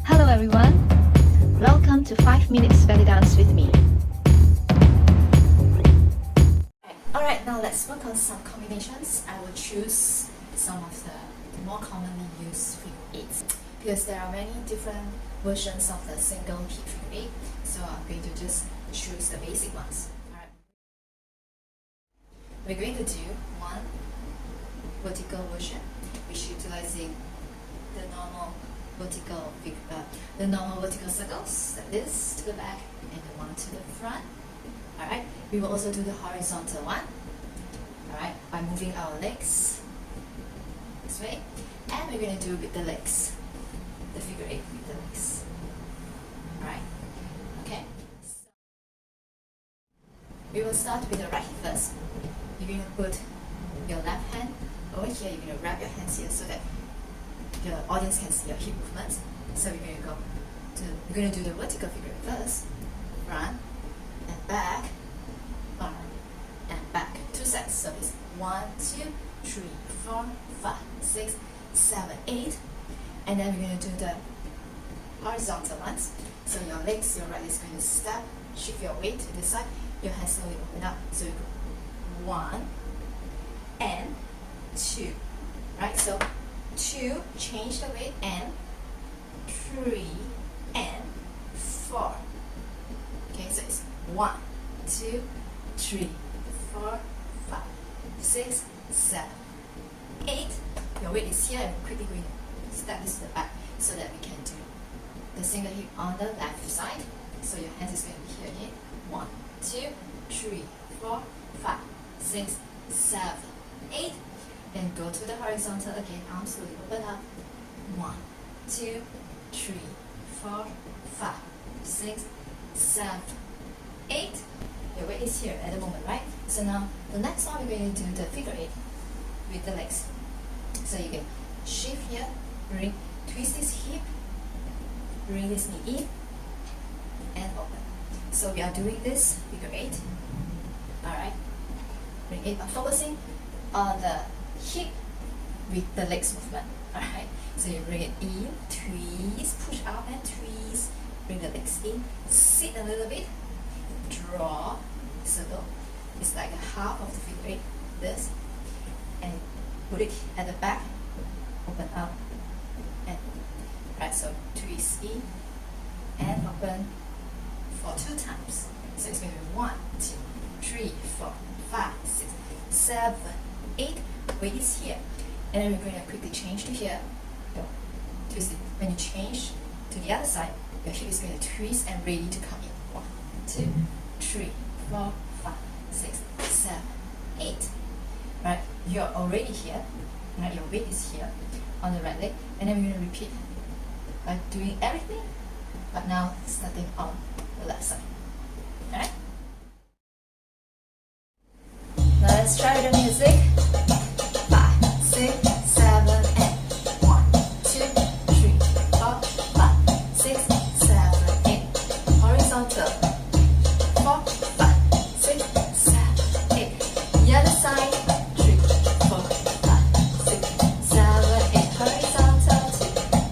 Hello everyone, welcome to 5 minutes belly dance with me. Alright, now let's work on some combinations. I will choose some of the more commonly used figure eights because there are many different versions of the single hip figure eight, so I'm going to just choose the basic ones. Alright. We're going to do one vertical version, which utilizing the normal vertical circles, like this to the back and the one to the front. Alright, we will also do the horizontal one, alright, by moving our legs this way, and we're going to do with the legs, the figure eight with the legs. Alright, okay. So we will start with the right hip first. You're going to put your left hand over here, you're going to wrap your hands here so that the audience can see your hip movements. So we're going to do the vertical figure first, front and back, front and back. 2 sets. So it's 1, 2, 3, 4, 5, 6, 7, 8, and then we're going to do the horizontal ones. So your legs, your right leg is going to step, shift your weight to this side. Your hands slowly open up. So you go 1 and 2, right? So 2, change the weight, and 3 and 4. Okay, so it's 1, 2, 3, 4, 5, 6, 7, 8. Your weight is here, and we're quickly going to step this to the back so that we can do the single hip on the left side. So your hands is going to be here again. 1, 2, 3, 4, 5, 6, 7, 8. Then go to the horizontal again, arms slowly open up. 1, 2, 3, 4, 5, 6, 7, 8. Your weight is here at the moment, right? So now the next one we're going to do the figure eight with the legs. So you can shift here, twist this hip, bring this knee in, and open. So we are doing this figure eight. Alright. Bring it, focusing on the hip with the legs movement. Alright, so you bring it in, twist, push up and twist, bring the legs in, sit a little bit, draw, circle. It's like a half of the figure eight, this, and put it at the back, open up, and right, so twist in and open for 2 times. So it's going to be 1, 2, 3, 4, 5, 6, 7, 8. Weight is here, and then we're going to quickly change to here. Go, twist it. When you change to the other side, your hip is going to twist and ready to come in. 1, 2, 3, 4, 5, 6, 7, 8. Right, you're already here. Right, your weight is here on the right leg, and then we're going to repeat by doing everything, but now starting on the left side. Alright. Now let's try the music. 5, 6, 7, and 1, 2, 3, 4, 5, 6, 7, 8. Horizontal. 4, 5, 6, 7, 8. The other side. 3, 4, 5, 6, 7, 8. Horizontal.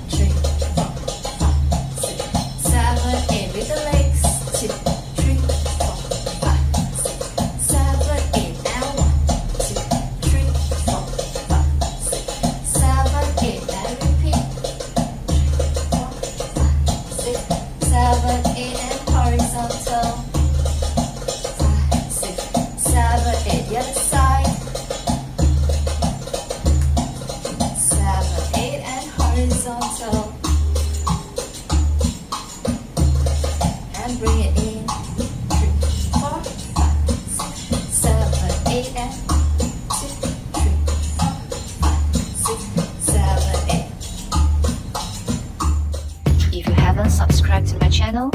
2, 3, 4, 5, 6, 7, 8. With the legs. 2, 3, 4, 5, 6, 7, 8. And 1, 2, 3, 4, 5, 6, 7, 8. And repeat. 3, 4, 5, 6, 7, 8. And horizontal. 5, 6, 7, 8. The other side. 7, 8. And horizontal. And bring it in. 3, 4, 5, 6, 7, 8, and 2, 3, 4, 5, 6, 7, 8. If you haven't subscribed to my channel,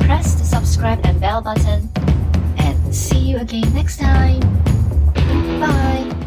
press the subscribe and bell button, and see you again next time. Bye!